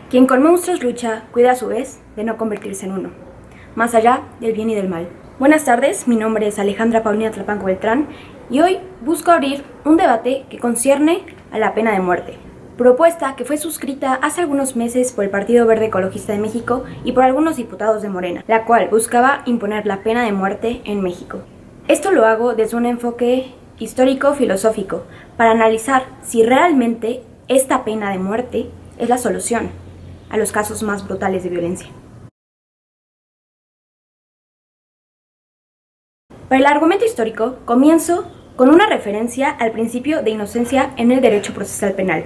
Quien con monstruos lucha, cuida a su vez de no convertirse en uno, más allá del bien y del mal. Buenas tardes, mi nombre es Alejandra Paulina Tlapanco Beltrán y hoy busco abrir un debate que concierne a la pena de muerte. Propuesta que fue suscrita hace algunos meses por el Partido Verde Ecologista de México y por algunos diputados de Morena, la cual buscaba imponer la pena de muerte en México. Esto lo hago desde un enfoque histórico-filosófico para analizar si realmente esta pena de muerte es la solución a los casos más brutales de violencia. Para el argumento histórico, comienzo con una referencia al principio de inocencia en el derecho procesal penal.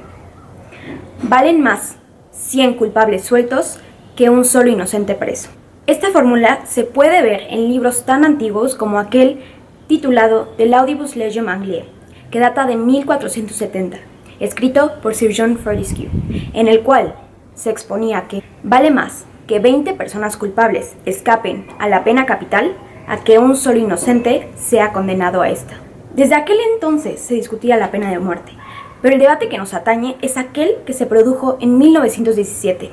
Valen más 100 culpables sueltos que un solo inocente preso. Esta fórmula se puede ver en libros tan antiguos como aquel titulado The Laudibus Legum Angliae, que data de 1470, escrito por Sir John Fortescue, en el cual se exponía que vale más que 20 personas culpables escapen a la pena capital a que un solo inocente sea condenado a esta. Desde aquel entonces se discutía la pena de muerte, pero el debate que nos atañe es aquel que se produjo en 1917,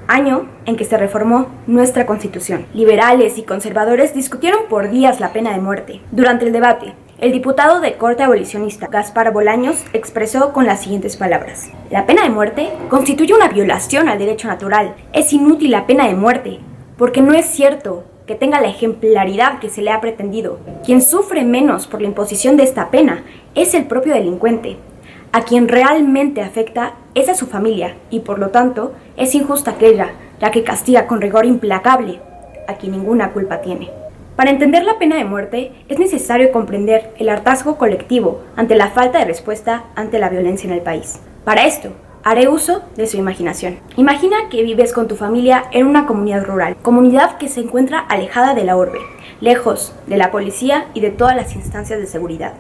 año en que se reformó nuestra Constitución. Liberales y conservadores discutieron por días la pena de muerte. Durante el debate, el diputado de corte abolicionista Gaspar Bolaños expresó con las siguientes palabras: la pena de muerte constituye una violación al derecho natural. Es inútil la pena de muerte, porque no es cierto que tenga la ejemplaridad que se le ha pretendido. Quien sufre menos por la imposición de esta pena es el propio delincuente. A quien realmente afecta es a su familia y por lo tanto es injusta aquella, ya que castiga con rigor implacable a quien ninguna culpa tiene. Para entender la pena de muerte es necesario comprender el hartazgo colectivo ante la falta de respuesta ante la violencia en el país. Para esto, haré uso de su imaginación. Imagina que vives con tu familia en una comunidad rural, comunidad que se encuentra alejada de la urbe, lejos de la policía y de todas las instancias de seguridad.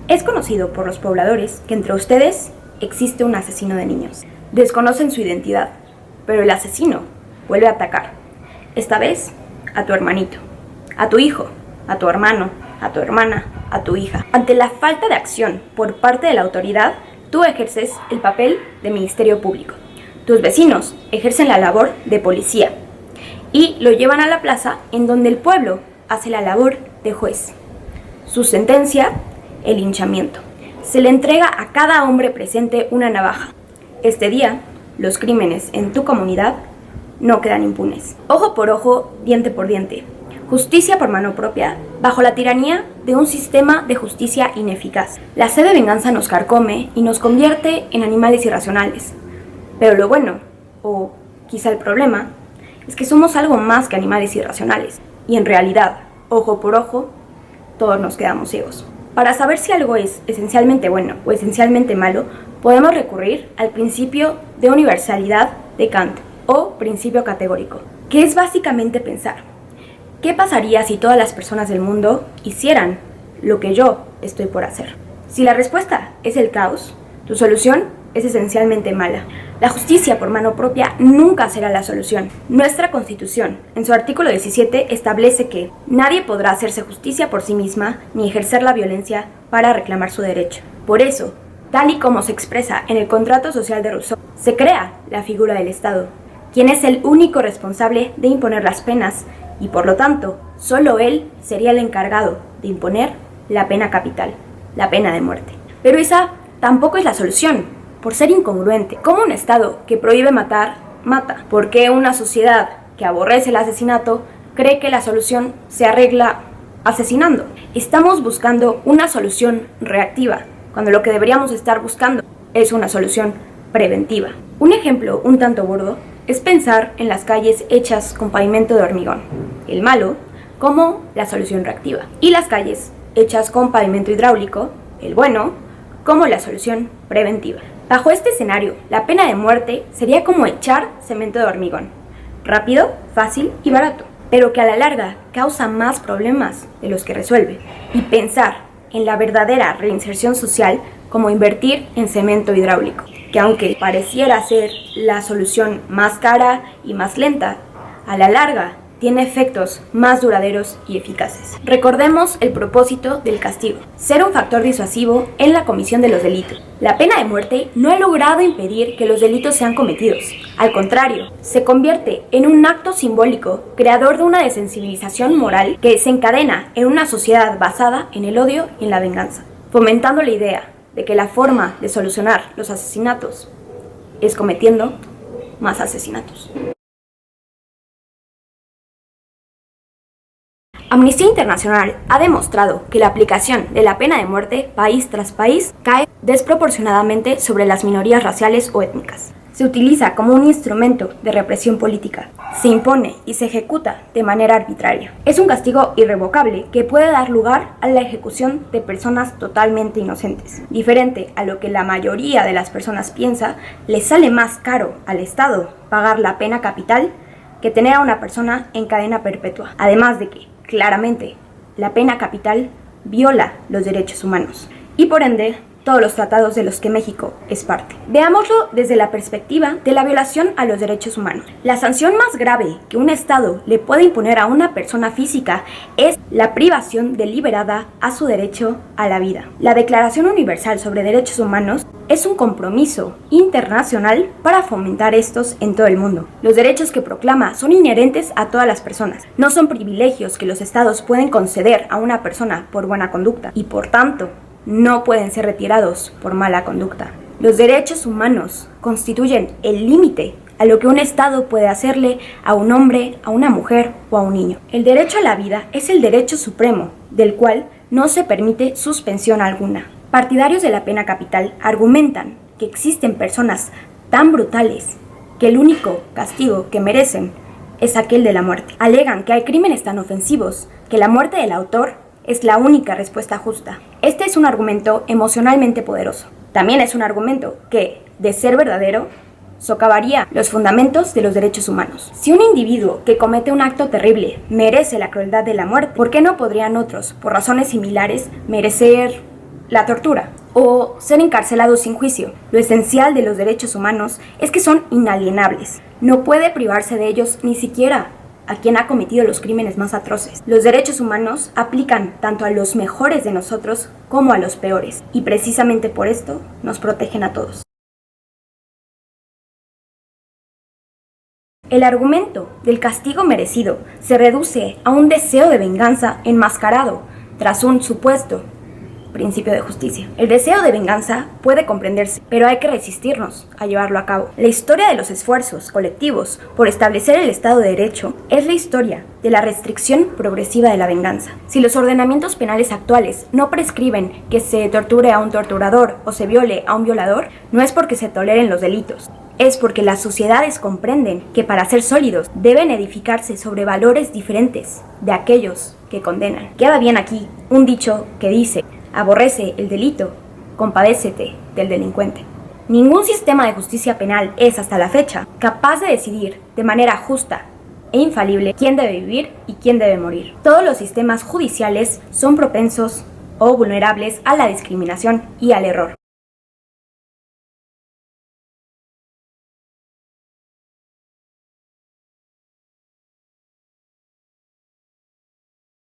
Es conocido por los pobladores que entre ustedes existe un asesino de niños. Desconocen su identidad, pero el asesino vuelve a atacar. Esta vez a tu hermanito, a tu hijo, a tu hermano, a tu hermana, a tu hija. Ante la falta de acción por parte de la autoridad, tú ejerces el papel de ministerio público. Tus vecinos ejercen la labor de policía y lo llevan a la plaza en donde el pueblo hace la labor de juez. Su sentencia: el linchamiento. Se le entrega a cada hombre presente una navaja. Este día, los crímenes en tu comunidad no quedan impunes. Ojo por ojo, diente por diente. Justicia por mano propia, bajo la tiranía de un sistema de justicia ineficaz. La sed de venganza nos carcome y nos convierte en animales irracionales. Pero lo bueno, o quizá el problema, es que somos algo más que animales irracionales. Y en realidad, ojo por ojo, todos nos quedamos ciegos. Para saber si algo es esencialmente bueno o esencialmente malo, podemos recurrir al principio de universalidad de Kant, o principio categórico, que es básicamente pensar: ¿qué pasaría si todas las personas del mundo hicieran lo que yo estoy por hacer? Si la respuesta es el caos, tu solución es esencialmente mala. La justicia por mano propia nunca será la solución. Nuestra Constitución, en su artículo 17, establece que nadie podrá hacerse justicia por sí misma ni ejercer la violencia para reclamar su derecho. Por eso, tal y como se expresa en el Contrato Social de Rousseau, se crea la figura del Estado, quien es el único responsable de imponer las penas y por lo tanto, solo él sería el encargado de imponer la pena capital, la pena de muerte. Pero esa tampoco es la solución, por ser incongruente. ¿Cómo un Estado que prohíbe matar, mata? ¿Por qué una sociedad que aborrece el asesinato cree que la solución se arregla asesinando? Estamos buscando una solución reactiva, cuando lo que deberíamos estar buscando es una solución preventiva. Un ejemplo un tanto burdo es pensar en las calles hechas con pavimento de hormigón, el malo, como la solución reactiva, y las calles hechas con pavimento hidráulico, el bueno, como la solución preventiva. Bajo este escenario, la pena de muerte sería como echar cemento de hormigón, rápido, fácil y barato, pero que a la larga causa más problemas de los que resuelve. Y pensar en la verdadera reinserción social como invertir en cemento hidráulico, que aunque pareciera ser la solución más cara y más lenta, a la larga tiene efectos más duraderos y eficaces. Recordemos el propósito del castigo: ser un factor disuasivo en la comisión de los delitos. La pena de muerte no ha logrado impedir que los delitos sean cometidos. Al contrario, se convierte en un acto simbólico creador de una desensibilización moral que desencadena en una sociedad basada en el odio y en la venganza, fomentando la idea de que la forma de solucionar los asesinatos es cometiendo más asesinatos. Amnistía Internacional ha demostrado que la aplicación de la pena de muerte país tras país cae desproporcionadamente sobre las minorías raciales o étnicas. Se utiliza como un instrumento de represión política, se impone y se ejecuta de manera arbitraria. Es un castigo irrevocable que puede dar lugar a la ejecución de personas totalmente inocentes. Diferente a lo que la mayoría de las personas piensa, le sale más caro al Estado pagar la pena capital que tener a una persona en cadena perpetua. Además de que, claramente, la pena capital viola los derechos humanos y por ende todos los tratados de los que México es parte. Veámoslo desde la perspectiva de la violación a los derechos humanos. La sanción más grave que un Estado le puede imponer a una persona física es la privación deliberada a su derecho a la vida. La Declaración Universal sobre Derechos Humanos es un compromiso internacional para fomentar estos en todo el mundo. Los derechos que proclama son inherentes a todas las personas. No son privilegios que los Estados pueden conceder a una persona por buena conducta y, por tanto, no pueden ser retirados por mala conducta. Los derechos humanos constituyen el límite a lo que un Estado puede hacerle a un hombre, a una mujer o a un niño. El derecho a la vida es el derecho supremo, del cual no se permite suspensión alguna. Partidarios de la pena capital argumentan que existen personas tan brutales que el único castigo que merecen es aquel de la muerte. Alegan que hay crímenes tan ofensivos que la muerte del autor es la única respuesta justa. Este es un argumento emocionalmente poderoso. También es un argumento que, de ser verdadero, socavaría los fundamentos de los derechos humanos. Si un individuo que comete un acto terrible merece la crueldad de la muerte, ¿por qué no podrían otros, por razones similares, merecer la tortura o ser encarcelados sin juicio? Lo esencial de los derechos humanos es que son inalienables. No puede privarse de ellos ni siquiera a quien ha cometido los crímenes más atroces. Los derechos humanos aplican tanto a los mejores de nosotros como a los peores, y precisamente por esto nos protegen a todos. El argumento del castigo merecido se reduce a un deseo de venganza enmascarado tras un supuesto principio de justicia. El deseo de venganza puede comprenderse, pero hay que resistirnos a llevarlo a cabo. La historia de los esfuerzos colectivos por establecer el Estado de Derecho es la historia de la restricción progresiva de la venganza. Si los ordenamientos penales actuales no prescriben que se torture a un torturador o se viole a un violador, no es porque se toleren los delitos, es porque las sociedades comprenden que para ser sólidos deben edificarse sobre valores diferentes de aquellos que condenan. Queda bien aquí un dicho que dice: aborrece el delito, compadécete del delincuente. Ningún sistema de justicia penal es, hasta la fecha, capaz de decidir de manera justa e infalible quién debe vivir y quién debe morir. Todos los sistemas judiciales son propensos o vulnerables a la discriminación y al error.